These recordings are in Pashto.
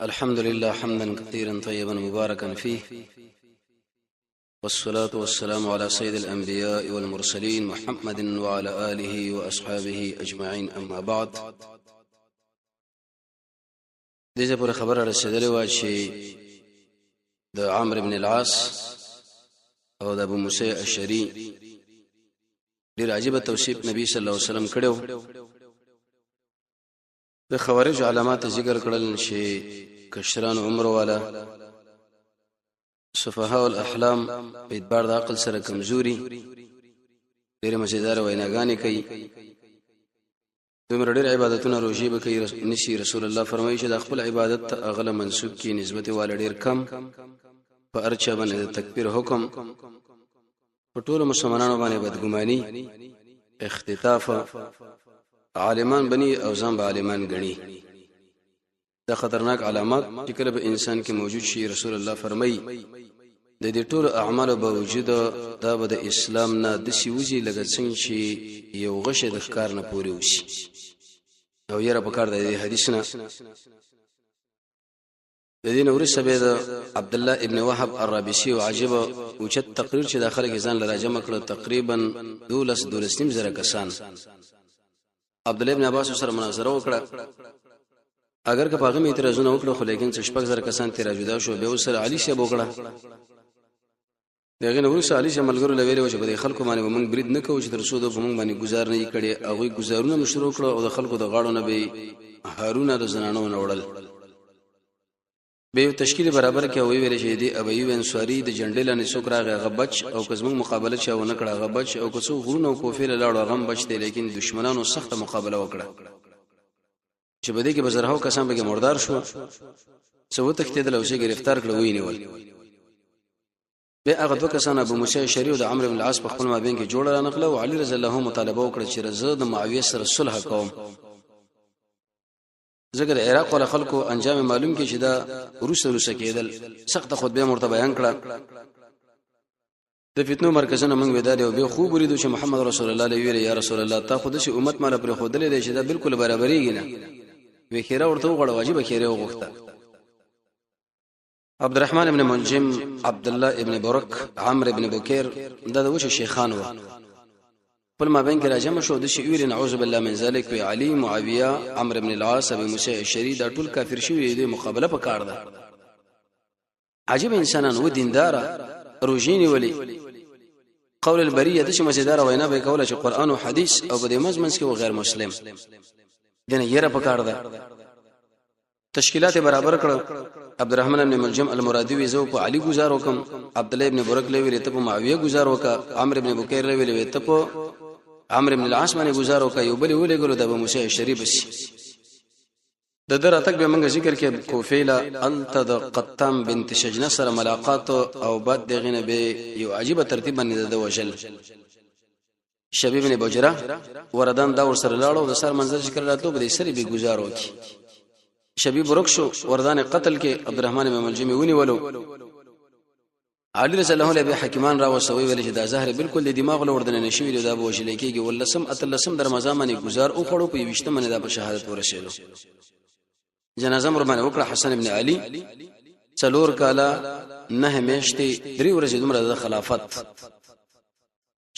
الحمد لله حمدا كثيرا طيبا مباركا فيه، والصلاة والسلام على سيد الأنبياء والمرسلين محمد وعلى آله وأصحابه أجمعين. أما بعد، دې پر خبره رسیدلې و چې د عمرو بن العاص او د ابو موسی اشعری ډېر عجیب توصیف نبی صلی الله علیه وسلم کړو. د خوارج علامات ذکر کړل چې کشران عمر والا، سفهاء الاحلام په اعتبار د عقل سره کمزوري، ډېر مزیدار ویناګانې کوي، دومره ډېر عبادتونه روژې به کوي نشي. رسول الله فرمایي چې د خپل عبادت ته اغله منسوب کی نسبت والا ډېر کم، په ارچا باندې د تکبیر حکم، په ټول مسلمانانو باندې بدګماني، اختطاف، عالمان بني او ځان به عالمان غني. دا خطرناک علامات چې کله په انسان کې موجود شي، رسول الله فرمایي د دې ټول اعمالو باوجود دا به د اسلام نه د سیوزي لګ څنګه چې یو غشه د ښکار نه پوري وشي. او یره په کار د حدیث نه د دین ورسره به د عبد الله ابن وهب الرابسي او عجيب او چت تقریر چې داخله کې ځان لراجمه کړ، تقریبا 12 زره کسان عبد الله ابن عباس سره مناظره وکړه. اگر که پاغه می اعتراضونه وکړه، خو لیکن 6 کسان تیر جدا شو. به سره علي شه وکړه، دغه نو سره علي شه ملګرو لویل و چې په خلکو باندې موږ برید نه کوو چې ترسو د موږ باندې گزار نه کړي. هغه گزارونه مشروع کړه او د خلکو د غاړو نه به هارون د زنانو نه وړل، به تشکیل برابر کې وی ویل شي دی ابي انصاری د جنډې لاندې څوک راغی غبچ او کزمو مقابله چاو نه کړه غبچ او کڅو غرونو کوفیل لاړو غم بچ دی، لیکن دشمنانو سخت مقابله وکړه چې بده کې بزرهو کسان به مردار شو. څو تختیدل او شي گرفتار کړه وینول. به هغه دوه کسان ابو موسی اشعری او د عمرو بن العاص په خپل مابین کې جوړ را نقله او علي رضی الله عنه مطالبه وکړه چې رضا د معاویه سره صلح کوم. ځکه د عراق ول خلکو انجام معلوم کې چې دا روس کېدل، سخت خطبه مرتبه بیان کړه. د فتنو مرکزونه موږ وداري او به خوب وریدو چې محمد رسول الله علیه ویل یا رسول الله تا خود شي امت مال پر خودلې دی چې دا بالکل برابرېږي نه. وخیره ورته وغړ واجب خیره وغوښته. عبد الرحمن ابن منجم، عبد الله ابن برک، عمرو ابن بکیر دا د وش شیخان و. په ما بین کې راجم شو د شي ویل نعوذ بالله من ذلک. وی علي، معاویه، عمرو ابن العاص، ابو موسی اشعری دا ټول کافر شوی دی، مقابله پکار ده. عجیب انسانان و دیندار روجینی ولی قول البریه د شي مزیدار وینا به کوله چې قران او حدیث او په دې مزمنس کې و غیر مسلم دنه یره پکار ده. تشکیلات برابر کړ. عبد الرحمن ابن ملجم المرادی وی زو په علي گزار وکم، عبد الله ابن برک له ویل ته په معاویه گزار وکا، عمرو ابن بکیر له ویل ته په عمرو ابن العاص باندې گزار وکا. یو بل ولې ګلو د ابو موسی اشعری بس د دراتک به موږ ذکر کې کوفیلا انت د قطام بنت شجنه سره ملاقات او بعد دغه به یو عجیب ترتیب باندې د وجل. شبیب بن بجره وردان دا ور سره لاړو د سر منظر ذکر راتلو به سری به گزار وکي. شبیب ورکشو وردان قتل کې عبدالرحمن بن ملجم ونی ولو. علي رضی الله عنه به حکیمان را وسوي ویل چې دا زهر بالکل د دماغ له وردن نشوي دا به وجل کېږي. ولسم اتلسم در رمضان باندې گزار او خړو په 20 منه دا په شهادت ورسېلو. جنازه مرمنه وکړه حسن ابن علي، څلور کاله نه میاشتې 3 ورځې دومره د خلافت.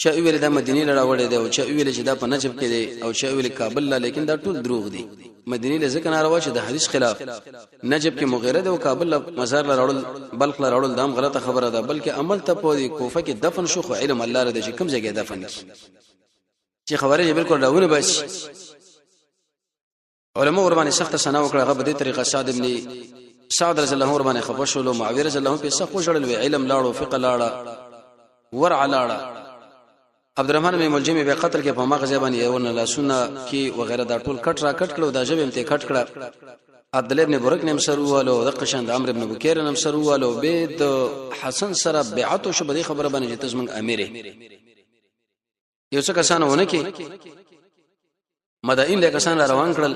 چا ویل دا مدینه لړا وړې دی او چا ویل چې دا په نجف کې دی او چا ویل کابل لا، لیکن دا ټول دروغ دي. مدینه له ځکه ناروا چې د حدیث خلاف. نجف کې مغیره دی او کابل لا مزار لړول بلخ لړول دام غلطه خبره ده، بلکې عمل ته په کوفه کې دفن شو. خو علم الله لري چې کوم ځای کې دفن چې خوارج بالکل راونه بس. علماء ور باندې سخت سنا وکړه. هغه په دې طریقه سعد رضی الله عنه باندې خفش له معاویه رضی الله عنه په سخت وشړل. وی علم لاړو، فقه لاړه، ورع لاړه. عبد الرحمن بن ملجم به قتل کې په مغزه باندې ونه لاسونه کې وغیرہ دا ټول کټ را کټ کړو. دا جبه امته کټ کړه. عبد الله ابن برک نیم سروالو، د قشند عمرو ابن بکیر نیم سروالو. به د حسن سره بیعت او شبدي خبره باندې چې تاسو موږ امیر یو څه کسان ونه کې مدائن له کسان روان کړل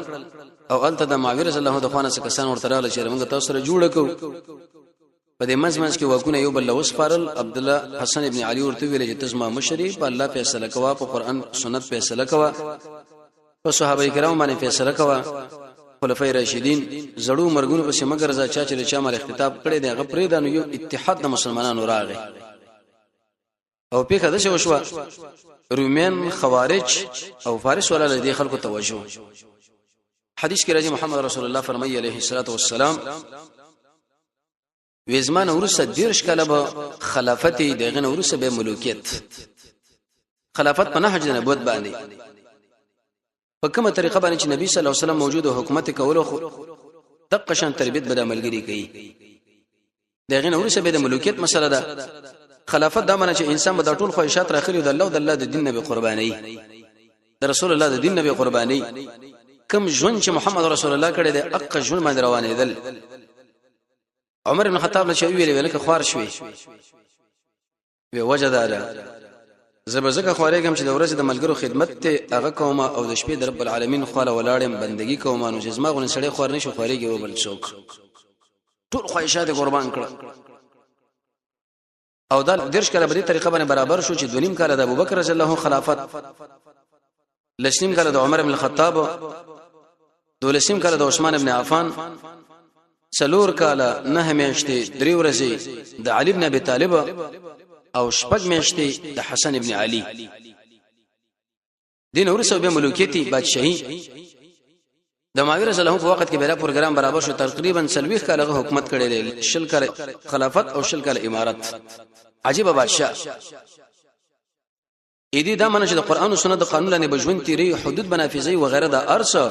او الته د معاویه رضی الله عنه د خوانه کسان ورته راغله چې موږ تاسو سره جوړ کړو. په دې مزمنس کې واکونه یو بل وسپارل. عبد الله حسن ابن علي ورته ویل چې تاسو ما مشري په الله فیصله کوا، په قران سنت فیصله کوا، په صحابه کرام باندې فیصله کوا. خلفای راشدین زړو مرګونو په مگر ځا چې چا مال اختتاب کړي دی هغه پرې دانو یو اتحاد د مسلمانانو راغی او پیخه د شو رومین خوارج او فارس ولا دې خلکو توجه حدیث کې راځي محمد رسول الله فرمایي عليه الصلاه والسلام وزمان ورسه دیرش کله به خلافت دغه ورسه به ملوکیت خلافت په نهج نبوت باندې په کومه طریقه باندې چې نبی صلی الله علیه وسلم موجود او حکومت کولو دغه شان تربیت به د عملګری کوي دغه ورسه به د ملوکیت مسله ده خلافت دا معنی چې انسان به د ټول خواهشات راخلي د الله او د الله د دین نه به قرباني د رسول الله د دین نه به قرباني کم ژوند چې محمد رسول الله کړی د اق ژوند باندې روانې دل عمر بن خطاب له شوی ویل کې خوار شوی وی وجدار زبزکه خوارېګم چې د ورځې د ملګرو خدمت ته هغه کوم او د شپې د رب العالمین خواله ولاړم بندگی کوم نو جسمه غون سړی خوار نشو خوارېږي وبل څوک ټول خواهشات قربان کړ او دا درش کله په دې طریقه باندې برابر شو چې دونیم کاله د ابوبکر رضی الله عنه خلافت لسنیم کاله د عمر بن الخطاب دولسیم کاله د عثمان بن عفان سلور کاله نه میاشتې درې ورځې د علي بن ابي طالب او شپږ میاشتې د حسن ابن علي دین ورسو به ملوکیتی بادشاہي د ماویر رضی الله عنه په وخت کې بیره پروګرام برابر شو تقریبا 30 کاله حکومت کړي دي شل کاله خلافت او شل کاله امارت عجیب بادشاہ اې دې دا منه چې د قران او سنت د قانون لاندې بجوین تیری حدود بنافذي و غیره د ارسه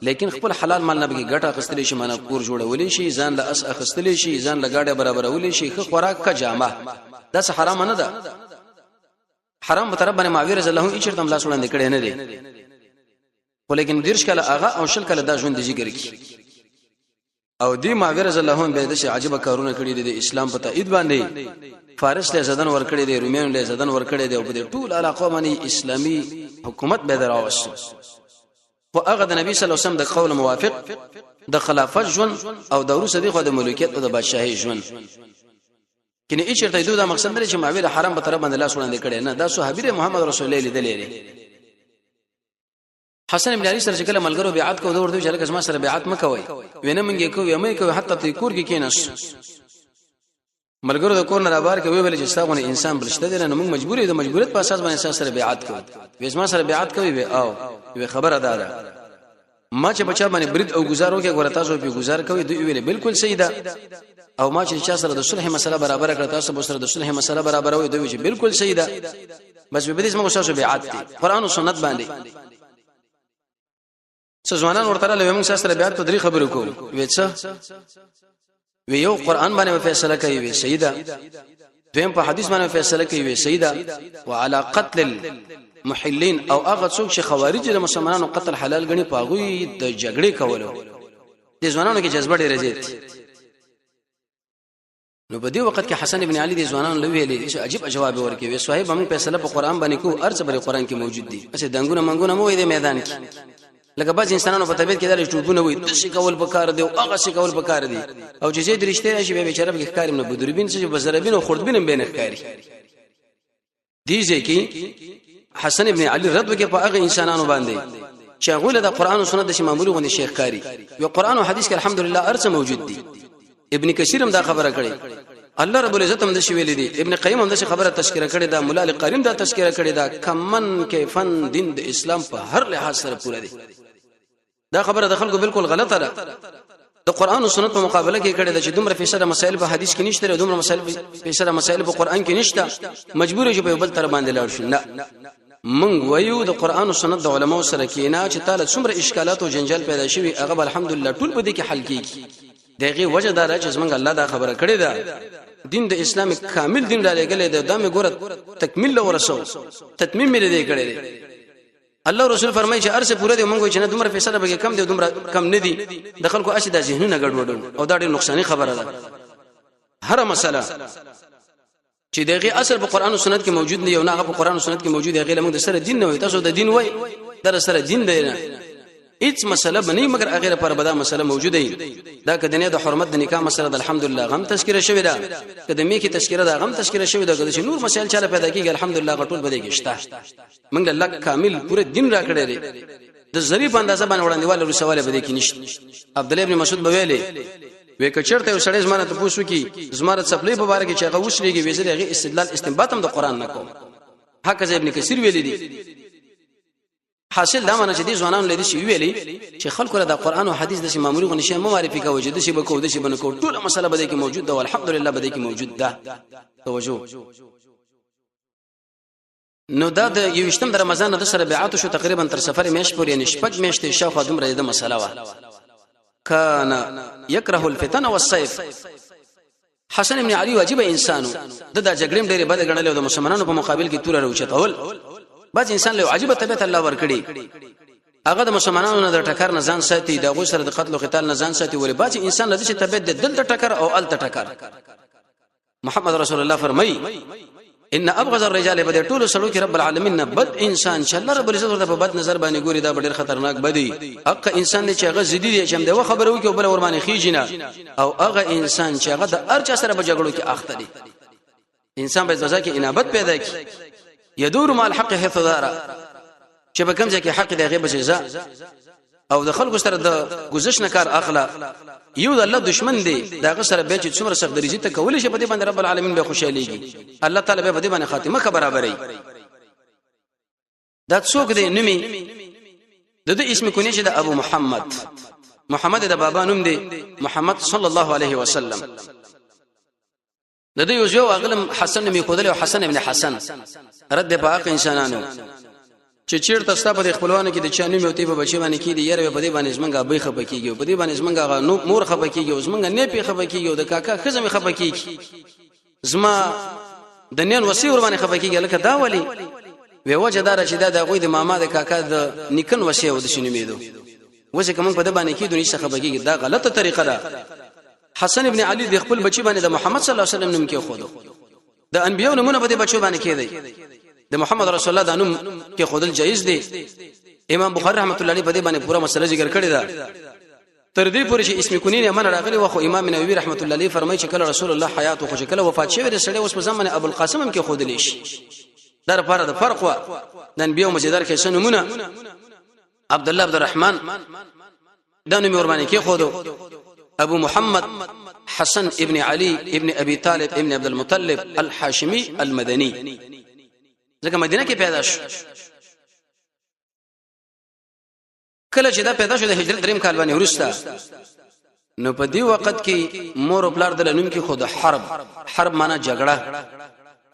لیکن خپل حلال مال نه بګي ګټه اخستلې شي معنی کور جوړولې شي ځان له اس اخستلې شي ځان له گاډه برابرولې شي خو خوراک کا جامه دا څه حرام نه ده حرام په طرف باندې ماویر رضی الله عنه چې تم لاس وړاندې کړي نه دي ولیکن دیرش کله هغه او شل کله دا ژوند ذکر کی او دی ماویر رضی الله عنه به د عجیب کارونه کړی دي د اسلام په تایید باندې فارس له زدن ور کړی دي رومین له زدن ور کړی دي او په ټول علاقه باندې اسلامي حکومت به دراوس او هغه د نبی صلی الله علیه وسلم د قول موافق د خلافت ژوند او د ورسره د خو د ملوکیت او د بادشاہي ژوند کینه هیڅ چرته دوه مقصد لري چې ماویر حرام په طرف باندې لاس وړاندې کړي نه دا صحابي محمد رسول الله لیدلې حسن ابن علي سره چې کله ملګرو بیعت کو دوه ورته چې لکه ما سره بیعت مکوي وینه منګه کوي مې کوي حتی ته کور کې کیناس ملګرو د کور نه رابار کوي ویل چې ستاسو انسان بلشته دي نه موږ مجبور یو د مجبوریت په اساس باندې سره بیعت کوي وېس ما سره بیعت کوي وی او وی خبره ده ما چې بچا باندې برید او گزارو کې ګور تاسو په گزار کوي دوی ویل بالکل صحیح ده او ما چې چا سره د صلح مسله برابر کړ تاسو سره د صلح مسله برابر وي دوی چې بالکل صحیح ده بس به دې موږ تاسو بیعت دي قران او سنت باندې ځوانان ورته له موږ سره بیعت په درې خبرو کول وېڅ وی یو قران باندې فیصله کوي وی سیدا دویم په حدیث باندې فیصله کوي وی سیدا وعلى قتل المحلين او هغه څوک چې خوارج د مسلمانانو قتل حلال غني پاغوي د جګړې کولو د ځوانانو کې جذبه ډېره زیات نو په دې وخت کې حسن ابن علي د ځوانانو لوي چې عجیب جواب ورکړي وی صاحب موږ فیصله په قران باندې کو ارڅ بری قران کې موجود دي اڅه دنګونه منګونه مو دې میدان کې لکه بعض انسانانو په طبيعت کې دلته ټوبونه وي د شي کول پکار دی او هغه شي کول پکار دی او چې دې رښتیا شي به بیچاره به ښکاری نه بدربین چې بزربین او خردبین به نه ښکاری دي ځکه حسن ابن علي رد وکي په هغه انسانانو باندې چې هغه د قران او سنت د معمولی غونډه شیخ کاری یو قران او حدیث کې الحمدلله ارڅ موجود دي ابن کثیر هم دا خبره کړي الله رب العزت هم د شی ویل دي ابن قیم هم د شی خبره تذکرہ کړي دا مولا علی قاریم دا تذکرہ کړي دا کمن کې فن دین د اسلام په هر لحاظ سره پوره دي دا خبره د خلکو بالکل غلطه ده د قران او سنت په مقابله کې کړي چې دومره فیصده مسائل په حدیث کې نشته او دومره فیصده مسائل په قران کې نشته مجبور شي په بل تر باندې لاړ شي نه مونږ وایو د قران او سنت د علماو سره کې نه چې تعالی څومره اشکالات او جنجال پیدا شوي هغه الحمدلله ټول په دې کې حل کیږي دغه وجه دا چې څنګه الله دا خبره کړې ده دین د اسلام کامل دین را لګلې ده دمه ګوره تکمیل ورسو تتمیم مې دې کړې الله رسول فرمایي چې ارسه پوره دي مونږ چې نه دومره فیصله به کم دي دومره کم نه دي د خلکو اشه د ذهنونه ګډوډ او دا ډېر نقصاني خبره ده هر مسله چې دغه اصل په قران او سنت کې موجود نه یو نه په قران او سنت کې موجود دی غیر موږ د سره دین نه وي تاسو د دین وای در سره دین دی نه هیڅ مسله بنې مگر هغه پر بدا مسله موجوده ای دا که دنیا د حرمت د نکاح مسله د الحمدلله غم تذکرہ شوی دا که د میکی تذکرہ دا غم تذکرہ شوی دا چې نور مسائل چاله پیدا کیږي الحمدلله غټول بده کېشته موږ الله کامل پوره دین را کړی دی د ظریف اندازه باندې وړاندېواله رسواله بده کې نشته. عبد الله ابن مسعود بویلې وې کچرته یو سړی زمانه ته پوښتنه کی زماره چپلې په باره کې چې هغه وشلېږي وې زه هغه استدلال استنباط هم د قران نه کوم. حق ابن کثیر ویلې دي. حاصل دا معنی چې دي ځوانان لري شي ویلي چې خلکو له د قران او حدیث د معمولی غو نشه معرفي کوي چې د شي بکو د شي بنکو ټول مسله بده کې موجود ده والحمدلله بده کې موجود ده. توجه. نو دا د 28 د رمضان د سره بیعت شو تقریبا تر سفر میش پورې یعنی شپږ میاشتې شاوخوا دومره د مسله وا. کان یکره الفتن والسيف. حسن ابن علي واجب انسانو د جګړې ډېرې بد غړلې او د مسلمانانو په مقابل کې تور راوچتول. بعض انسان له عجيبه طبيعت الله ورکړي هغه د مسلمانانو نه د ټکر نه ځان ساتي د غو سره د قتل او قتال نه ځان ساتي. ولې بعض انسان له دې طبيعت د دل ته ټکر او ال ته ټکر. محمد رسول الله فرمایي ان ابغض الرجال بده ټول سړو کې رب العالمین بد انسان چې الله رب العزت ورته په بد نظر باندې ګوري دا ډېر خطرناک بدی. هغه انسان چې هغه زیدي دی چې هم د خبره وکي او بل ورمانه خيجنه او هغه انسان چې هغه د ارچا سره په جګړو کې اخته دي. انسان به ځکه انابت پیدا کی يدور مع الحق حيث دار چې به کوم ځای کې حق دی غیب شي او د خلکو سره د گزش نه کار اخلا یو د الله دشمن دی دا سره به چې څومره سخت درجه ته کول شي په دې باندې رب العالمین به خوشاليږي. الله تعالی به په دې باندې خاتمه برابرې. دا څوک دی نومي د اسم کونی چې د ابو محمد د بابا نوم دی محمد صلی الله علیه وسلم. د دې یو اغلم حسن می خدای او حسن ابن حسن رد په حق انسانانو چې چیرته ستا په خپلوانو کې د چانو میوتی په بچی باندې کې دی یاره په دې باندې زمنګ ابي خپکیږي په دې باندې زمنګ نو مور خپکیږي زمنګ نه پی خپکیږي د کاکا خزمه خپکیږي زما د نن وسی ور باندې خپکیږي لکه دا ولی وی وجه دار چې دا د غوی د ماما د کاکا د نیکن وسی و د شنو میدو وځکه کوم په دې باندې کې دونی څه خپکیږي دا غلطه طریقه ده. حسن ابن علي د خپل بچی باندې د محمد صلی الله علیه وسلم نوم کې خودو د انبیو نمونه په دې بچو باندې کې دی. د محمد رسول الله د نوم کې خودل جایز دی. امام بخاری رحمت الله علیه په دې باندې پورا مسله ذکر کړی دا تر دې پورې چې اسم کونی نه من راغلی و خو امام نووي رحمت الله علیه فرمایي چې کله رسول الله حیات او خو کله وفات شوی د سړی اوس په زمانه ابو القاسم هم کې خودل شي. دا لپاره د فرق و د انبیو مزیدار کې نمونه عبد الله عبد الرحمن دا نوم ورمانه کې خودو ابو محمد حسن ابن علي ابن ابي طالب ابن عبد المطلب الحاشمي المدني ځکه مدینه کې پیدا شو. کله چې دا پیدا شو د هجرت دریم کال باندې ورسته نو په دې وخت کې مور او پلار د نوم کې خود حرب معنا جګړه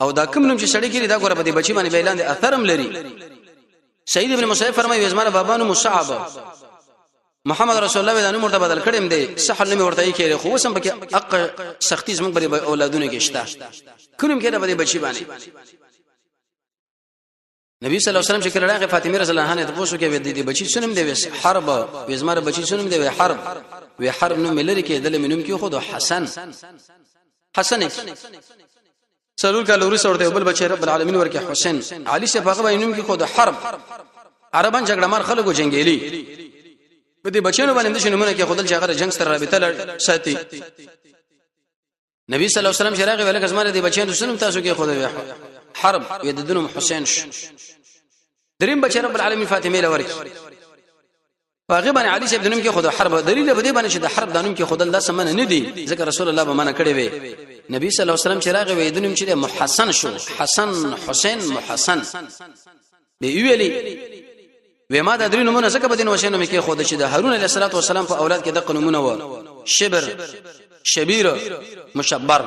او دا کوم نوم چې سړی کړي دا ګوره په دې بچی باندې اعلان دي اثرم لري. سید ابن مصعب فرمایي وزمانه بابانو مصعب محمد رسول الله دا نوم ورته بدل کړم دی سحل نوم ورته یې کړي خو سم پکې حق سختي زموږ په اولادونو کې شته کوم کې دا په دې بچی باندې. نبی صلی الله علیه وسلم چې کله راغی فاطمه رضی الله عنها ته پوښتنه کوي د دې بچی سنم دی وس حرب وزمره بچی سنم دی حرب نوم لري کې دله منوم کې خود حسن سلول کله ورسې ورته بل بچی رب العالمین ورکه حسین علي شفاقه باندې نوم کې خود حرب عربان جګړه مار خلکو جنگیلی په دې بچیانو باندې د شنو کې خودل چې هغه جنگ سره رابطه ساتي. نبی صلی الله علیه وسلم چې راغی ولکه زمره دې بچیانو سنم تاسو کې خود حرب يددنهم حسين دریم بچی رب العالمین فاطمه لورک واغبن علي شیب دنم کې خود حرب دلیل به دې باندې چې د حرب دانم کې خودل دا سمنه نه دي ځکه رسول الله به معنا کړی وي. نبی صلی الله علیه وسلم چې راغی وې دنم چې محسن شو حسن حسین محسن به ویلي وما د درې نمونه څخه په دین وشنه کې خود چې د هارون علیه السلام په اولاد کې د قانونونه و شبر شبیر مشبر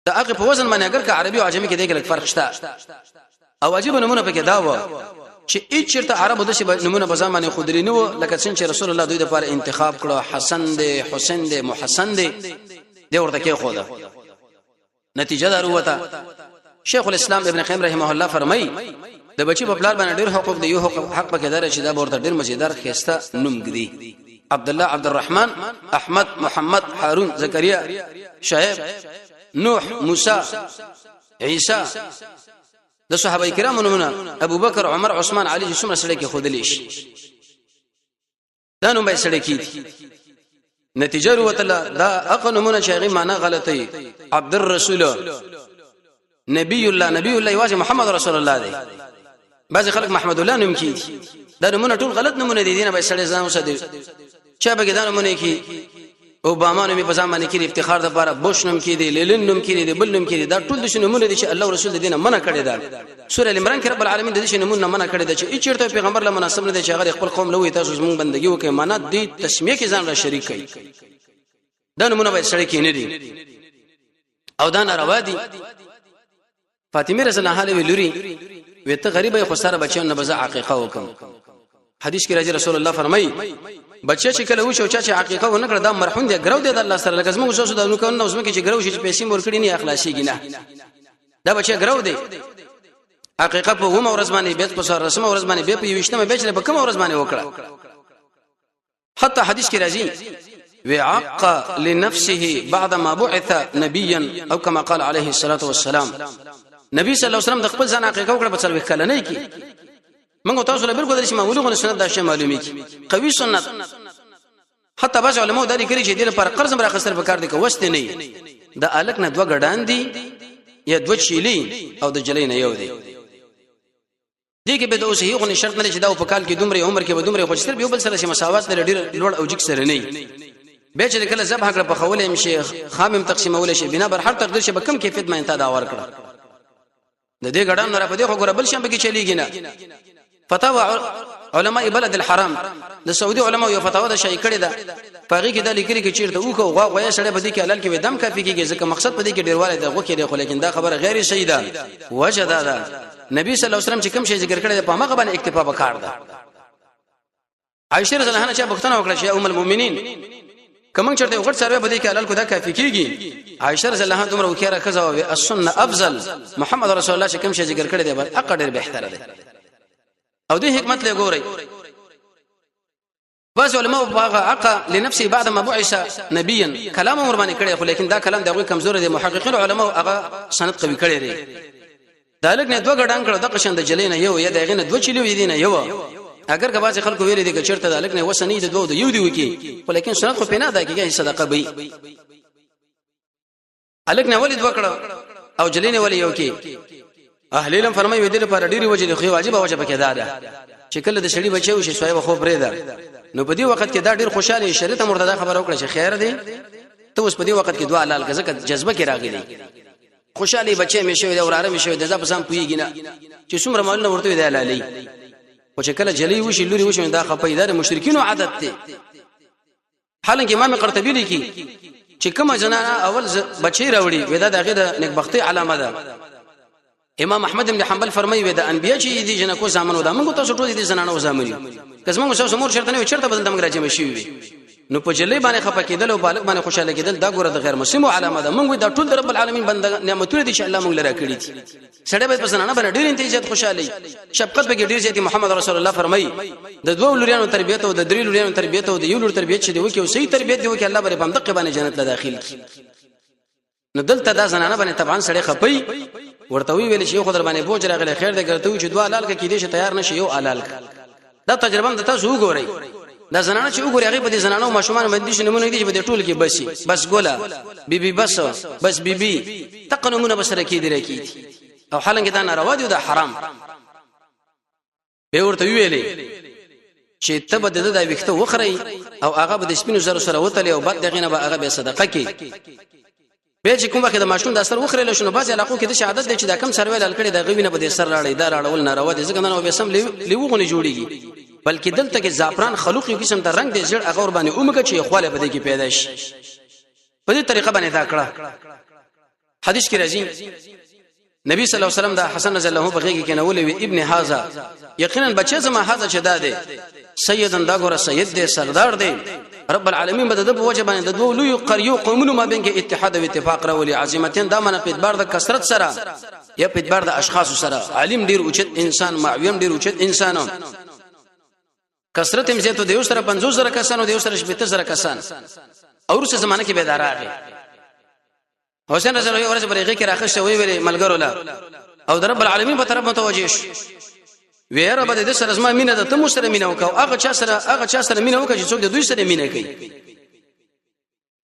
دا هغه په وزن باندې اگر که عربي او عجمي کې د یک فرق شته او واجب نمونه پکې دا و چې هیڅ چیرته عربو د شی نمونه په ځان باندې خودري نه و لکه څنګه چې رسول الله دوی د لپاره انتخاب کړو حسن دی حسین دی محسن دی د ورته کې خوده نتیجه دا وروته. شیخ الاسلام ابن قیم رحمه الله فرمایي د بچی په پلار باندې ډېر حقوق دی یو حق پکې دار چې دا ورته ډېر مزیدار خيسته نوم دی عبد الله عبد الرحمن احمد محمد هارون زكريا شعيب نوح موسی عيسى د صحابه کرامو نومونه ابو بکر عمر عثمان علي چې څومره سره کې خودلی شي دا نوم به سره کې نتیجه وروته دا اقل نومونه چې غي معنا غلطي عبد الرسول نبي الله واجه محمد رسول الله دی بعض خلک محمد الله نوم کې دا نمونه ټول غلط نمونه دي دینه به سړی ځان وساتي چا به دا نمونه کی اوباما نومي په ځان باندې کې افتخار د لپاره بوش نوم کې دي لیلن نوم کې دي بل نوم کې دي دا ټول د شنمونه دي چې الله او رسول دینه منع کړی دا سوره عمران کې رب العالمین د دې شنمونه منع کړی دا چې چیرته پیغمبر له مناسب نه دي چې هغه خپل قوم له وي تاسو زموږ بندګي وکړي معنا دې تسمیه کې ځان را شریک کړي دا نمونه به سړی کې نه دي او دا ناروا دي فاطمه رضی الله عنها ویلوري وته غریبه خو سره بچو نه بزا عقیقه وکم حدیث کې راځي رسول الله فرمایي بچا چې کله وشو چې عقیقه ونه کړ دا مرحوم دی ګرو دی د الله سره لکه زموږ شو د نو کنه اوس مکه چې ګرو شي پیسې مور کړی نه اخلاصيږي نه دا بچا ګرو دی عقیقه په هم ورځ باندې بیت په سر رسمه ورځ باندې به په یوشتمه بیچنه په کوم ورځ باندې وکړه حتی حدیث کې راځي وعق لنفسه بعد ما بعث نبيا او كما قال عليه الصلاه والسلام نبی صلی الله علیه وسلم د خپل ځان عقیقه وکړه په څلور کله نه کی موږ تاسو له بالکل د شي معلومه سنت دا شی معلومي کی قوي سنت حتی بعض علماء دا لیکلي چې د لپاره قرض مرا خسر په کار دي کوست نه د الک نه دوه غډان دي یا دوه چيلي او د جلې نه یو دي دي کې به د اوسه یو شرط نه چې دا په کال کې دومره عمر کې به دومره خو چې بل سره مساوات لري ډیر لوړ او جګ سره نه به چې کله ذبح کړ په خوله هم شیخ خامم تقسیمول شي بنا بر هر تقدیر شي به کم کیفیت ما انت دا ور کړ د دې غډان نه را پدې خو ګور بل شم به کې چلیږي نه فتاوا علماء بلد الحرام د سعودي علماء یو فتاوا د شای کړی دا پاغي کې د لیکلي کې چیرته وکړه غوا سړی بده کې حلال کې دم کافي کېږي ځکه مقصد پدې کې ډیرواله د غو کې دی خو لیکن دا خبره غیر صحیح ده وجه دا نبی صلی الله علیه وسلم چې کوم شی ذکر کړی په هغه باندې اکتفا وکړ دا عائشہ رضی الله عنها چې بختنه وکړه چې ام المؤمنین کوم چرته وګړ سره بده کې حلال کو دا کافي کېږي عائشہ رضی الله عنها دومره وکړه کزا او السنه افضل محمد رسول الله چې کوم شی ذکر کړی دی بل اقدر بهتره ده او دې حکمت له ګوري بعض علماء باغه عقا لنفسه بعد ما بعث نبيا كلام عمر باندې کړي خو لیکن دا کلام دغه کمزور دي محققین علماء هغه سند قوي کړي دي دالک نه دوه غډان کړه د قشند جلینه یو یا دغه نه دوه چلیو دي نه یو اگر که بعض خلکو ویل دي چې چرته دالک نه وسنی د دوه د یو دی وکي خو لیکن سند خو پینه ده کیږي صدقه به الک نه ولید وکړه او جلینه ولې یو کې اهل علم فرمایي ودی لپاره ډیری وجه خو واجب او وجب کې ده چې کله د شړی بچو شي سوی خو پرې ده نو په دې وخت کې دا ډیر خوشاله شریعت مرتضی خبر وکړه چې خیر دی ته اوس په دې وخت کې دعا حلال کړه ځکه جذبه کې راغلی خوشالي بچي مې شوی دا وراره مې شوی دا په سم پویږي نه چې څومره مالونه ورته دی حلالي او چې کله جلی وشي لوري وشي دا خپې دا مشرکینو عادت دی حالانکه امام قرطبي لیکي چې کومه جنانه اول بچي راوړي ودا دغه د نیکبختي علامه ده امام احمد بن حنبل فرمایي ودا انبیا چې دي جن کو زمانو دا موږ تاسو ټول دي زنانه زماني کزمو شاو سمور شرط نه چرته بدل دمګ راځي مشي نو په جلی باندې خپه کېدل او بالغ باندې خوشاله کېدل دا ګوره د غیر مسلمو علامه ده موږ دا ټول د رب العالمین بند نعمتونه دي چې الله موږ لره کړی دي سړی به زنانه باندې ډیر انتیجات خوشاله شفقت به ډیر زیاتی محمد رسول الله فرمایي د دوه لوريانو تربیته او د درې لوريانو تربیته او د یو لور تربیت چې دی وکي او صحیح تربیت دی وکي الله به په دقه باندې جنت له داخل کی نو دلته دا زنانه باندې طبعا سړی خپي ورته ویل شي خو در باندې بوج راغلی خیر دې ګرځو چې دوه حلال کې دې تیار نشي یو حلال دا تجربه د تاسو وګورئ دا زنانه چې وګوري هغه په دې زنانه او ماشومان باندې شنو مونږ دي چې په ټول کې بس ګولا بیبي بس بیبي تقنمونه بسره کې دي راکې او حالانکه دا ناروا دي او دا حرام به ورته ویلې چې تبه د وخته وخري او هغه به د سپینو زرو سره وتلی او بعد دغه نه به هغه به صدقه کې به چې کوم وخت د ماشوم د اثر وخري له شنو بعض علاقو کې د شهادت د چې دا کم سرویل الکړي د غوینه به د سر راړي دا راړول ناروا دي ځکه نو به سم لیوغونه جوړيږي بلکې دلته کې زعفران خلوق یو قسم ته رنگ دی زړه هغه ور باندې اومګه چې خواله بده کې پیدا شي په دې طریقه باندې دا کړه حدیث کې راځي نبی صلی الله علیه وسلم دا حسن رضی الله عنه بغیږي کې نو ولوي ابن هاذا یقینا بچی زما هاذا چدا دی سیدن دا ګوره سید دی سردار دی رب العالمین بده د وجه باندې د دوه لوی قریو قومونو ما بین کې اتحاد او اتفاق راولي عظمتین دا منه په اعتبار د کثرت سره یا په اعتبار د اشخاص سره عالم ډیر اوچت انسان معویم ډیر اوچت انسانو کثرت هم زیاتو دیو سره 50 زره کسانو دیو سره 70 زره کسان اور څه زمانه کې بیدار راغی حسین رضی الله عنه ورځ کې راخښ شوی ویل ملګرو لا او د رب العالمین په طرف متوجه شو ویره بده د سره زما مینه د تم سره مینه وکاو هغه چا سره مینه وکړي چې څوک د دوی سره مینه کوي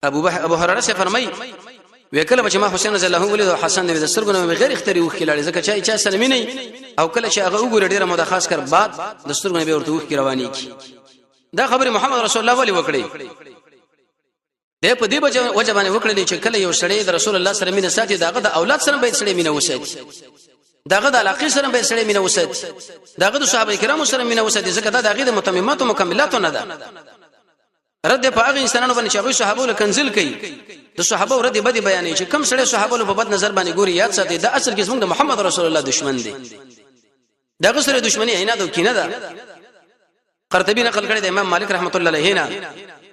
ابو هريره سے فرمای وکله چې ما حسین رضی الله عنه ولید او حسن د سترګونو بغیر اختیاري وخ کلاړي ځکه چې چا سره مینه او کله چې هغه وګوره ډیره موده خاص کر بعد د سترګونو به ورته وخ کی رواني کی دا خبره محمد رسول الله ولی وکړي د په دې وجه باندې وکړي چې کله یو سړی د رسول الله سره مینه ساتي داغه د اولاد سره به سړی مینه وساتي داغه د علاقه سره به سړی مینه وساتي داغه د صحابه کرامو سره مینه وساتي ځکه دا داغه د متممات او مکملات نه ده رد په هغه انسانانو باندې چې هغه صحابه له کنزل کوي د صحابه رد بدی بیانې چې کم سړی صحابه په بد نظر باندې ګوري یاد ساتي دا اصل کې څنګه محمد رسول الله دشمن دی داغه سره دشمنی عناد او کینه ده قرطبی نقل کړی د امام مالک رحمت الله علیه نه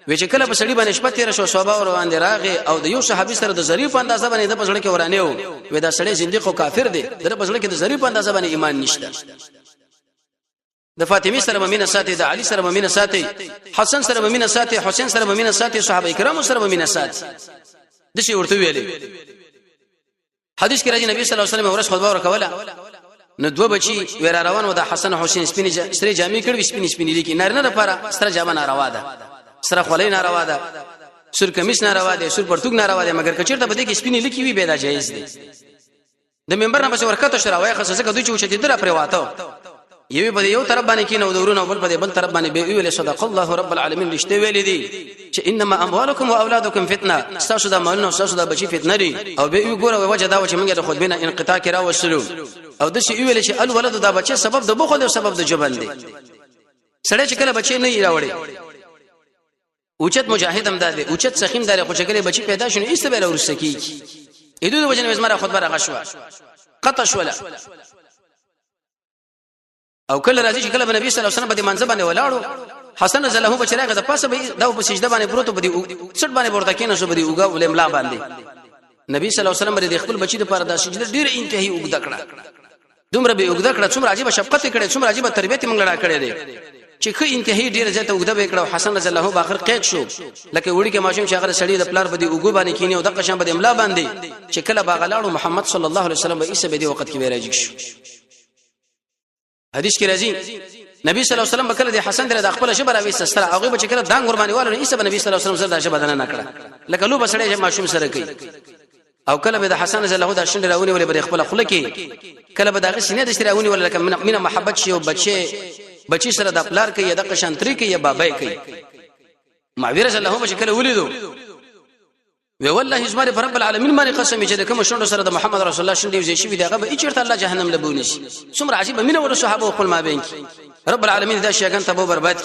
وی چې کله په سړی باندې شپه تیر شو صحابه ور باندې راغی او د یو صحابي سره د ظریف اندازه باندې د پسړه کې ورانه و وی دا سړی زنديق او کافر دی د پسړه کې د ظریف اندازه باندې ایمان نشته د فاطمه سره مؤمنه ساتي د علي سره مؤمنه ساتي حسن سره مؤمنه ساتي حسین سره مؤمنه ساتي صحابه کرام سره مؤمنه ساتي د شي ورته ویلي حدیث کې راځي نبی صلی الله علیه وسلم ورس خطبه ورکوله نو دوه بچي ور روان و د حسن او حسین سپینې سره جامې کړې سپینې لیکي نارینه لپاره سره جامه ناروا ده سره خولې ناروا ده سر کمیس ناروا ده سر پرتګ ناروا ده مګر کچرته بده کې سپینې لیکي وی به دا جایز دي د منبر نه بس ورکته شراوي خاصه څنګه دوی چې در پر واته یوه په یو طرف باندې کینو دورونه بل په بل طرف باندې به ویل صدق الله رب العالمین رښتې ویل دي چې انما اموالکم واولادکم فتنه استاسو د مالونو استاسو د بچی فتنه دي او به ګوره وجه دا و چې موږ د خطبه انقطاع کرا وسلو او د شی ویل چې الولد دا بچی سبب د بخل او سبب د جبن دي سړی چې کله بچی نه راوړي اوچت مجاهد هم ده اوچت سخیم دار خو چې کله بچی پیدا شونه ایسته به ورسکی ایدو د وجه مزمره خطبه راغشوا قطش ولا او کله راځي چې کله نبی صلی الله علیه وسلم په منځ باندې ولاړو حسن رضی الله عنه بچی راغی د پاسه به دا په سجده باندې پروت بده څټ باندې ورته کینې شو بده اوګه ولملا باندې نبی صلی الله علیه وسلم د خپل بچی لپاره د سجده ډیر انتهایی اوګه کړه دومره به اوګه کړه څومره عجیب شفقت کړه څومره عجیب تربیت موږ لرا کړې دي چې خو انتهایی ډیر زیاته اوګه وکړه حسن رضی الله عنه باخر قید شو لکه وړي کې ماشوم چې هغه سړی د پلار بده اوګه باندې کینې او د قشم بده املا باندې چې کله باغلاړو محمد صلی الله علیه وسلم به ایسه به دی وخت کې راځي شو حدیث کې راځي نبی صلی الله علیه وسلم بکله د حسن د خپل شبر اوي سره هغه به چې کله دان قرباني والو ایسه نبی صلی الله علیه وسلم سره د شبدان نه کړه لکه لو بسړی ماشوم سره کوي او کله به د حسن رضی الله عنه د شند راونی ولې بر خپل خله کې کله به دغه سینې د شراونی ولې لکه مینه محبت شي او بچي سره د پلار کې یا د قشنتري کې یا بابای کې معاویه رضی الله عنه چې کله ولیدو وی والله زماره رب العالمین باندې قسم چې کوم شوند سره د محمد رسول الله شند یو شي دغه به چیرته الله جهنم لبونی شي څومره عجیب مینه ور صحابه خپل مابین رب العالمین دا شیګان ته برباد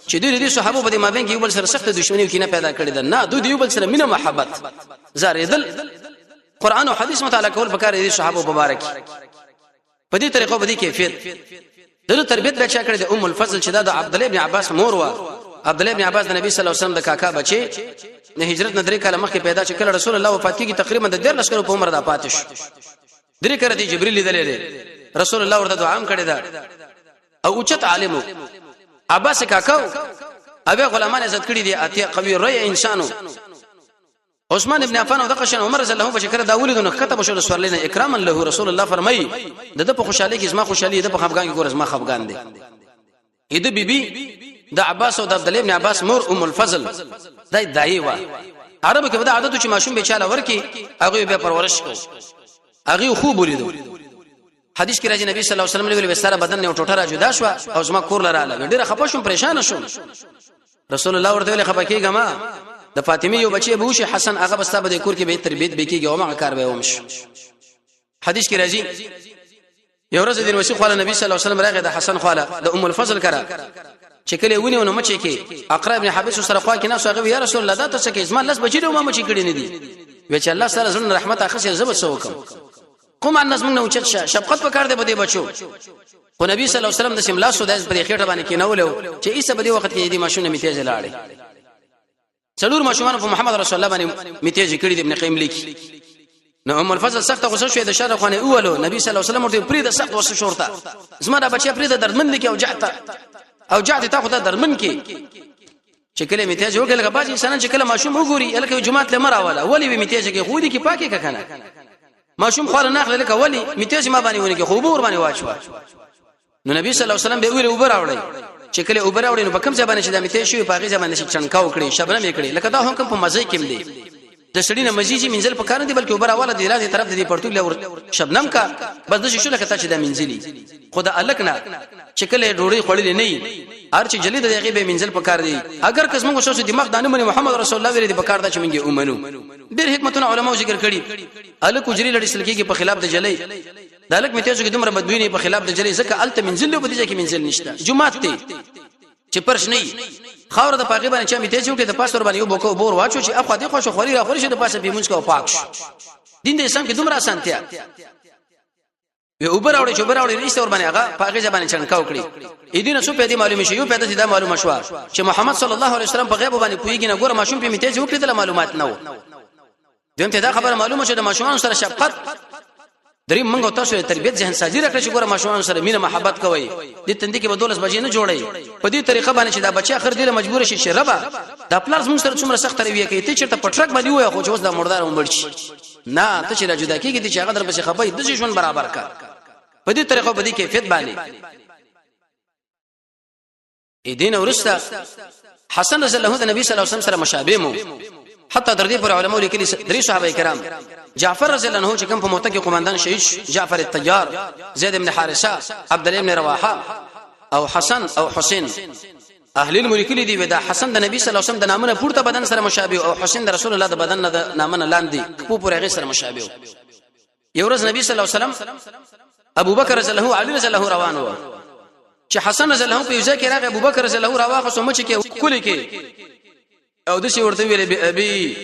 چې دوی دي صحابه په مابین کې یو بل سره سخت دښمنی کینه پیدا کړی ده نه دوی یو بل سره مینه محبت زاریدل قران او حدیث مطالعه کول پکاره دي صحابه مبارک په دې طریقو په دې کیفیت دغه تربیت بچا کړی د ام الفضل چې د عبد الله ابن عباس مور و عبد الله ابن عباس د نبی صلی الله علیه وسلم د کاکا بچي د هجرت نه درې کاله مخکې پیدا چې کله رسول الله وفات کیږي تقریبا د 10 لشکره په عمر د پاتش درې کړه دی جبرئیل لیدل رسول الله ورته دعا هم کړی دا او اوچت عالم عباس کاکا اوی غلامان عزت کړی دی اتیا قوی رای انسانو عثمان ابن عفان او د قشن عمر رضی الله عنه بشکره دا ولید نو کتب شو رسول الله اکراما له رسول الله فرمای د په خوشالۍ کې زما خوشالۍ د په خفقان کې ګور زما خفقان دی اې د بیبي د عباس او د عبد الله ابن عباس مور ام الفضل دای دایوا عربو کې دا عادت چې ماشوم به چاله ورکی هغه به پرورش کو هغه خوب ولیدو حدیث کې راځي نبی صلی الله علیه وسلم ویل سره بدن نه ټوټه را جدا شو او زما کور لراله ډیره خپه شوم پریشان شوم رسول الله ورته ویل خپه کیګه ما د فاطمه یو بچي به وشي حسن هغه بستا به کور کې به تربیت وکيږي او ما کار به ومش حدیث کې راځي یو ورځ د وسی خواله نبی صلی الله علیه وسلم راغی د حسن خواله د ام الفضل کرا چې کله ونی ونه مچې کې اقرا ابن حابس سره خوا کې نه سوغه یا رسول الله دا ته څه کې اسمان لاس بچی نو ما مچې کړی نه دي و چې الله سره زړه رحمت اخیسه زب سوکم قوم ان نظم نو چت شفقت وکړ دې بده بچو خو نبی صلی الله علیه وسلم د سیملا سوداز پر خېټه باندې کې نه ولو چې ایسه بده وخت کې دې ماشونه میتیز لاړې څلور ماشومان په محمد رسول الله باندې میتیز کړی د ابن قیم لیکي نو ام الفضل سخت غوسه شوې د شر خانه اولو نبی صلی الله علیه وسلم ورته پرې د سخت غوسه شورته زما دا بچی پرې د دردمن لیکي او جعت تا خدای درمن کې چې کله میتیاج وګل غباجي انسان چې کله ماشوم وګوري الکه جمعات لمر والا ولی میتیاج کې خو دي کې پاکي کنه ماشوم خور نه اخلي لکه ولی میتیاج ما باندې ونه کې خو بور باندې واچو نو نبی صلی الله علیه وسلم به ویل اوبر اوړي چې کله اوبر اوړي نو په کوم ځای باندې چې د میتیاج شوی پاغي ځای باندې چې چنکاو کړي شبنم یې کړي لکه دا هم کوم په مزه کې ملي د سړی نه مزيجي منزل په کار نه دی بلکې اوبر اوله دی لاندې طرف دی پړتو لور شبنم کا بس د شو لکه ته چې د منزلي خدا الک نه چې کله ډوړی خړلې نه هر چې جلید دغه به منزل په کار دی اگر قسمه شو دماغ دانه منی محمد رسول الله ویلي په کار دا چې منګي اومنو ډېر حکمتونه علماء ذکر کړي الک اجری لړې سلکیږي په خلاف د جلې د الک میته چې دومره بدوی نه په خلاف د جلې زکه الته منزل له بده کې منزل نشته جمعه ته چې پرش نه خاور د پاګې باندې چې میته چې د پاسور باندې یو بوکو بور واچو چې اخو دې خوشو خوري را خوري شه د پاسه به مونږ کو پاک شو دین د اسلام کې دومره اسانتیا یو اوبر اوري چې اوبر اوري نشته ور باندې هغه پاګې ځبانه چنکاو کړی اې دینه څو پیدا معلومه شي یو پیدا دا معلومه شو چې محمد صلی الله علیه وسلم په غیب باندې پویږي نه ګوره ماشوم په میته چې وکړي د معلومات نه و دیم ته دا خبره معلومه شوه د ماشومان سره شفقت درې منګو تاسو تربيت ذهن سازي راکړي چې ګوره ماشومان سره مینه محبت کوي د تندې کې به 12 بجې نه جوړي په دې طریقه باندې چې دا بچي اخر دی مجبور شي شربا دا پلارز موږ سره څومره سخت رویه کوي ته چیرته پټرک باندې وای خو چې اوس دا مردار ومړ شي نه ته چې را جدا کیږي چې هغه در بچي خپای د ژوند برابر کا په دې طریقه په دې کیفیت باندې ا دین ورسته حسن رضی الله عنه نبی صلی الله علیه وسلم سره مشابه مو حتی در دې پر علماء لیکلي درې صحابه کرام جعفر رضی الله عنه چې کوم په موته کې قومندان شهید جعفر الطيار زید بن حارثه عبد الله بن رواحه او حسن او حسین اهل الملکلی دی ودا حسن د نبی صلی الله علیه وسلم د نامنه پورته بدن سره مشابه او حسین د رسول الله د بدن د نامنه لاندې په پورې غي سره مشابه یو ورځ نبی صلی الله علیه وسلم ابو بکر رضی الله علی رضی الله روان و چې حسن رضی الله په یوځای کې راغی ابو بکر رضی الله راواخه سم چې کې کلی کې او د شي ورته ویلې به ابي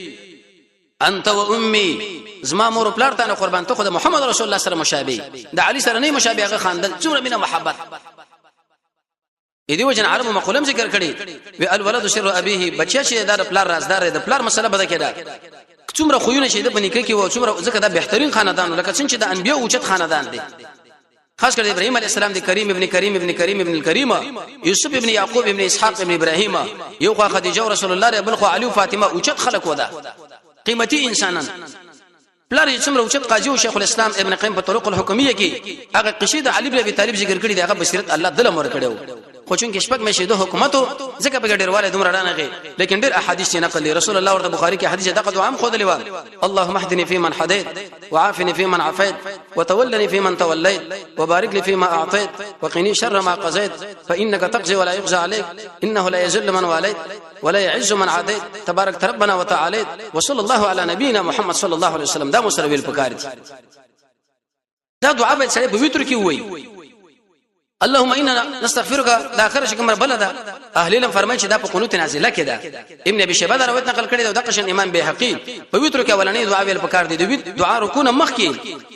انت و امي زما مور پلار ته قربان ته خو د محمد رسول الله سره مشابه د علي سره نه مشابه هغه خاندل څومره مینه محبت دې وجه عربو مقولم ذکر کړي وی الولد سر ابيه بچیا چې د پلار رازدار د پلار مسله بده کېده څومره خوونه شه د بنیکه کې و څومره ځکه دا بهترین خاندان لکه څنګه چې د انبیو اوچت خاندان دي خاص کر ابراهيم عليه السلام د کریم ابن کریم ابن کریم ابن الکریم یوسف ابن یعقوب ابن اسحاق ابن ابراهیم یو خو خدیجه رسول الله بل خو علی او فاطمه اوچت خلق ودا قیمتي انسانان پلار څومره اوچت قاضي او شیخ الاسلام ابن قیم په طرق الحکمیه کې هغه قصیده علی بن ابي طالب ذکر کړی دی هغه بصیرت الله دل امر کړو خو چون کې شپږ مې شه د حکومت ځکه په ډیرواله دومره رانغه لیکن ډیر احادیث نقل رسول الله ورته بخاری کې حدیث دغه دعا هم خو دلی و اللهم اهدني فيمن هديت وعافني فيمن عافيت وتولني فيمن توليت وبارك لي فيما اعطيت وقني شر ما قضيت فانك تقضي ولا يقضى عليك انه لا يذل من واليت ولا يعز من عاديت تبارك ربنا وتعالى وصلى الله على نبينا محمد صلى الله عليه وسلم دا مسرویل پکار دا دعا به سره په ویتر کې وای اللهم انا نستغفرك دا اخر شکمر بلدا اهل علم فرمایي چې دا په قنوت نازله کېده ابن ابي شيبه دا روایت نقل کړی دا د قشن امام بهقي په ویتر کې اولنې دعا ویل پکار دي د دعا رکوع مخ کې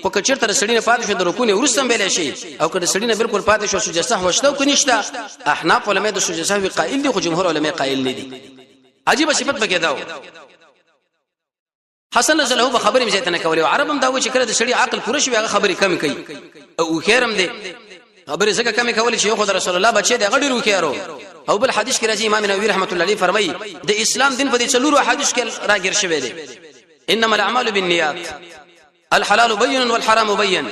خو کچرته سړی نه پاتې شو د رکوع ورستم ویل شي او کله سړی نه بالکل پاتې شو سجده سهو شته او کنيشته احناف علماء د سجده سهو قائل دي خو جمهور علماء قائل نه دي عجیب صفت بګی داو حسن رضی الله خبرې مزه نه کوي عربم دا و چې کړه د سړی عقل پوره شي هغه خبرې کم کوي او خیرم دي خبره زکه کمی کول چې یو خدای رسول الله بچی د غډیرو کېرو او بل حدیث کې راځي امام نووي رحمت الله علیه فرمایي د اسلام دین په دې څلورو حدیث کې راګر شوی دی انما الاعمال بالنیات الحلال بين والحرام بين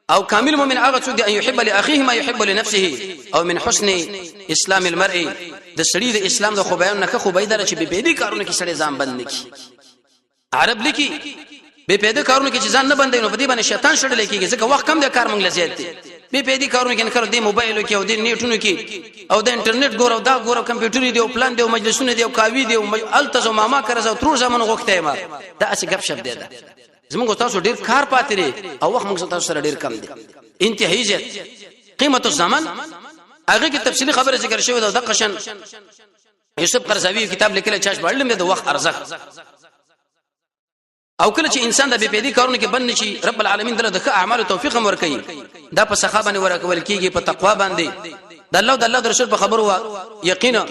او كامل مؤمن هغه څوک دی ان يحب لاخيه ما يحب لنفسه او من حسن اسلام المرء د سړي د اسلام د خو بیان نه خو بيدار چې به بيدی کارونه کې سړي ځان بند نکي عرب لیکي به پیدا کارونه کې چې ځان نه بندې نو په دې باندې شیطان شړل کېږي ځکه وخت کم د کار مونږ لزیات دي به پیدا کارونه کې نه کړو د موبایل کې او د نیټونو کې او د انټرنیټ ګورو دا ګورو کمپیوټر دی او پلان دی او مجلسونه دی او کاوی دی او التزم ماما کرز او تر زمانه غوښته ما دا اسی غب شپ دی دا زموږ تاسو ډیر کار پاتې لري او وخت موږ تاسو سره ډیر کم دی انتهایی زیات قیمت الزمن هغه کې تفصیلی خبره ذکر شوی دا د قشن یوسف قرضاوی کتاب لیکل چاش بړلم د وخت ارزښت او کله چې انسان د بيپېدي کارونه کې بند نشي رب العالمین دله د اعمال توفیق هم ورکړي دا په صحابه ورکول کیږي په تقوا باندې د الله د رسول په خبر وا یقینا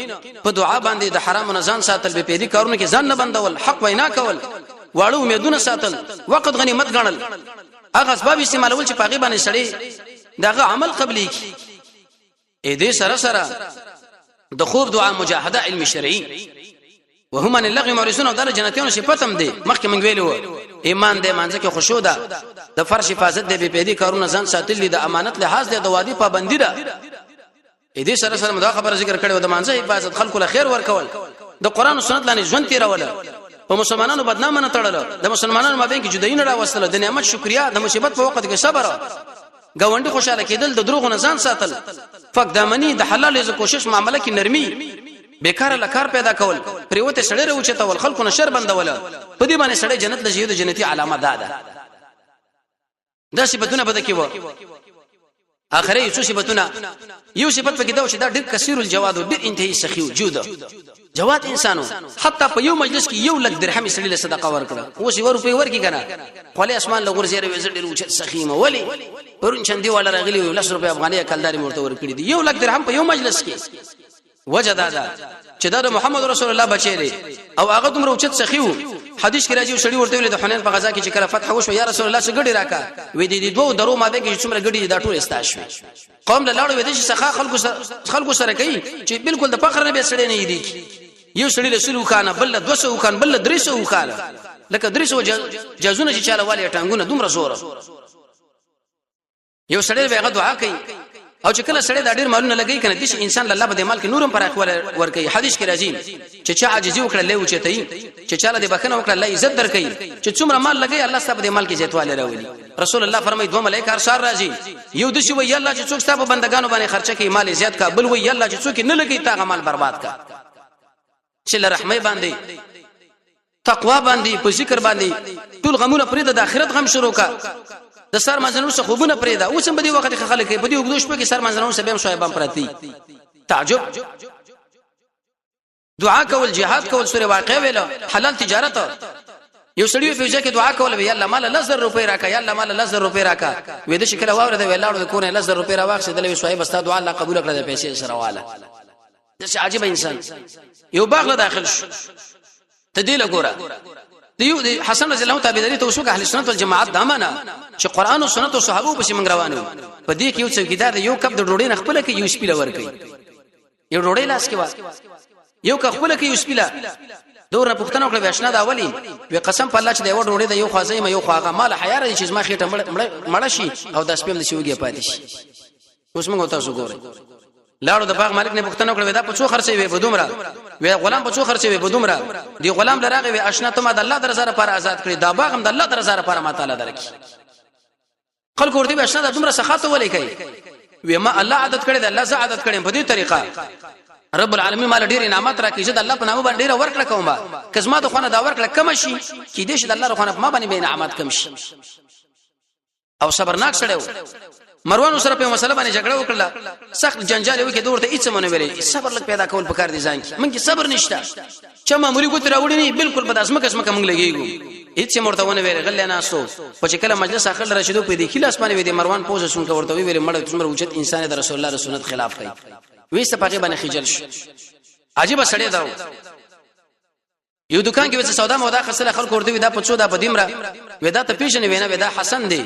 په دعا باندې د حرام نه ځان ساتل بيپېدي کارونه کې ځان نه بندول حق وینا کول واړو امیدونه ساتل وخت غنیمت ګڼل هغه اسباب استعمالول چې پاغي باندې سړی داغه عمل قبلي کی اې دې سره سره د خوب دعا مجاهده علم شرعي وهم ان اللغو مورثون او د جنتیانو صفاتم دي مخکې مونږ ویلو ایمان دې مانځه کې خشوع ده د فرش حفاظت دې به پیدي کارونه ځان ساتل دي د امانت لحاظ دې د وادي پابندي ده دې سره سره مدا خبره ذکر کړي و د مانځه حفاظت خلکو له خیر ورکول د قران او سنت لاندې ژوند تیرول په مسلمانانو بدنامه نه تړل د مسلمانانو مابین کې جدایي نه راوستل د نعمت شکریا د مصیبت په وخت کې صبر گاونډي خوشاله کېدل د دروغ نه ځان ساتل فق دامنی د حلال ز کوشش معاملې کې نرمي بیکار لکار پیدا کول پریوته سړی راوچته ول خلکو نشر بندول په دې باندې سړی جنت لږه د جنتی علامه ده دا صفاتونه بده کې و اخره یو صفاتونه یو صفات پکې دا چې دا ډېر کثیر الجواد ډېر انتهایی سخی وجود جواد انسانو حتی په یو مجلس کې 1 لک درهم سړي له صدقه ورکړه اوس یو روپۍ ورکی کنه خپل اسمان له غور زیره وزر ډېر وچ سخیمه ولی پرون چندي والا راغلی 100 روپۍ افغاني کلداري مرته ورکړي دي 1 لک درهم په یو مجلس کې وجدادا چې دا محمد رسول الله بچی دی او هغه دومره اوچت سخیو حدیث کې راځي سړی ورته ویل د حنین په غزا کې چې کله فتح وشو یا رسول الله څخه ګډي راکا وې دي دوه درو ماده کې څومره ګډي دا ټول استاشوي قوم له لاړو وې دي چې سخا خلکو سره کوي چې بالکل د فخر نه به سړی نه دی یو سړی له سلو خانه بل 200 خان بل 300 خان لکه 300 جازونه چې چاله والی ټانګونه دومره زور یو سړی به دعا کوي او چې کله سړی دا ډیر مالونه لګي کنه د انسان الله په مال کې نورم پر اخوال ور کوي حدیث کې راځي چې چا عاجزي وکړه له اوچتای چې چاله د بخنه وکړه الله عزت در کوي چې څومره مال لګي الله ستاسو په مال کې زیاتواله راولي رسول الله فرمایي دوه ملائکه هر سار راځي یو د شی وی الله چې څوک ستاسو بندگانو باندې خرچه کوي مال زیات کا بل وی الله چې څوک نه لګي تا مال برباد کا چې رحمه باندې تقوا باندې په ذکر باندې ټول غمونه پرې د آخرت غم شروع کا د سر منځنو څخه خوبونه پرې دا اوس په دې وخت کې خلک په دې وګدوش په کې سر منځنو سبب شایبان پرتی تعجب دعا کول jihad کول سورې واقع ویل حلال تجارت یو سړی په ځکه دعا کول وی الله مال 1000 روپۍ راکا یا الله مال 1000 روپۍ راکا وې د شکل واور د ویلاړو د کونه 1000 روپۍ راوښه د لوي شایب استا دعا الله قبول کړه د پیسې سره واله د عجیب انسان یو باغ له داخل شو تدې لګورا دیو دی حسن رضی الله تعالی عنہ توسوک اهل سنت والجماعت دامنه چې قران او سنت او صحابه په سیمه روانو په دې کې یو څوکیدار یو کپ د ډوډۍ نخپل کې یو سپیله ور کوي یو ډوډۍ لاس کې وا یو کپ خپل کې یو سپیله دور پښتنه وکړه وښنه دا اولی وی قسم په الله چې دا یو ډوډۍ د یو خازې ما یو خواغه مال حیا راځي چې ما خېټه مړ شي او د سپیم د شوګي پاتې شي اوس موږ تاسو ګورئ لاړو د باغ مالک نه پښتنه وکړه دا په څو خرڅې وي په دومره وی غلام په څو خرڅې وي په دومره دی غلام لراغه وی آشنا ته ما د الله درزاره پر آزاد کړی دا باغ هم د الله درزاره پر ما تعالی درکې خلکو ورته آشنا د دومره سخاوت ولې کوي وی ما الله عادت کړی د الله ز عادت کړی په دې طریقه رب العالمین مال ډیر انعامات راکې چې د الله په نامه باندې ډیر ورکړه کومه کزما د خونه دا ورکړه کم شي چې دې چې د الله رخونه په ما باندې به انعامات کم شي او صبرناک سره مروان سره په مسله باندې جګړه وکړه سخت جنجال وکړي دورته هیڅ مونږ ویلې صبر لک پیدا کول پکار دي ځان کې مونږ صبر نشته چې معمولی کو تر وړي نه بالکل په داسمه قسمه کوم لګيږي هیڅ مرته ونه ویل غل نه اسو په چې کله مجلس اخر راشدو په دې خلاص باندې وي مروان پوزه سن ورته ویل مړ څومره اوچت انسان د رسول الله سنت خلاف کوي وېسته پاګه باندې خجل شو عجیب سړی دا یو دکان کې وڅ سودا مودا خسله خلک ورته ودا په څو دا پدیمره ودا ته پیژنې وینا ودا حسن دی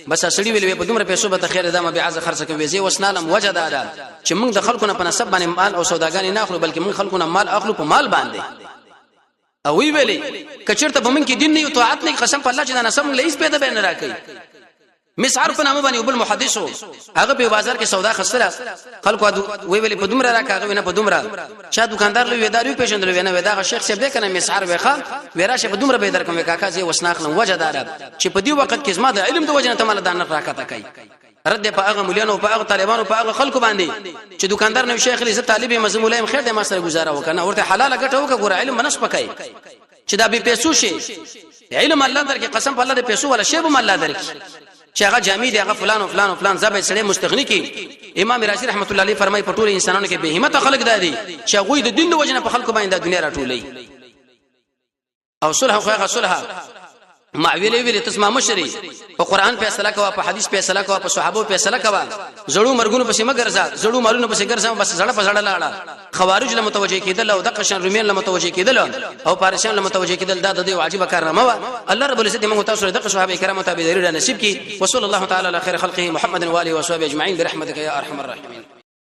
بس سړی ویل په دومره پیسو به خیر دا مبيعز خرڅ کوي زی وسنالم وجدا دا چې موږ د خلکو نه په نسب باندې مال او سوداګانی نه اخلو بلکې موږ خلکو نه مال اخلو په مال باندې او وی ویلي کچرته به موږ کې دین نه او طاعت نه قسم په الله چې دا نسب موږ لیس پیدا بین راکې مسعر په نامه باندې وبل محدثو هغه په بازار کې سودا خسره خلکو وی ویلي په دومره راکاغه نه په دومره چا دکاندار لوي وداري پیژندل وینه ودا شیخ صاحب دې کنه مسعر وخا وراشه په دومره به درکم کاکا زی وسناخلم وجدار چې په دې وخت کې زما د علم د وجنه ته مال دان راکاته کوي رد په هغه مليانو په هغه طالبانو په هغه خلکو باندې چې دکاندار نو شیخ عزت طالب مزمولایم خیر دې ما سره گزاره وکنه ورته حلاله ګټه وکړه ګور علم منس پکای چې دا به پیسو شي علم الله درکې قسم په الله دې پیسو ولا شی به الله درکې چې هغه جامع دی هغه فلان او فلان او فلان زبې سړی مستغنی کی امام رازی رحمت الله علیه فرمای په ټول انسانانو کې به همت خلق دادي چې هغه د دین د وجنه په خلکو باندې د دنیا راټولې او صلح خو هغه صلح معویلې ویلې تسمع مشری په قران په فیصله کوا په حدیث په فیصله کوا په صحابه په فیصله کوا زړو مرګونو په سیمه ګرځا زړو مالونو په سیمه ګرځا بس زړه په زړه لاړه خوارج له متوجه کېدل او د قشن رومین له متوجه کېدل او پارسیان له متوجه کېدل دا د واجب کار نه و الله رب العزت موږ تاسو د صحابه کرام تابعین نصیب کی وصلی الله تعالی علی خیر خلقه محمد و علیه و صحبه اجمعین برحمتک یا ارحم الراحمین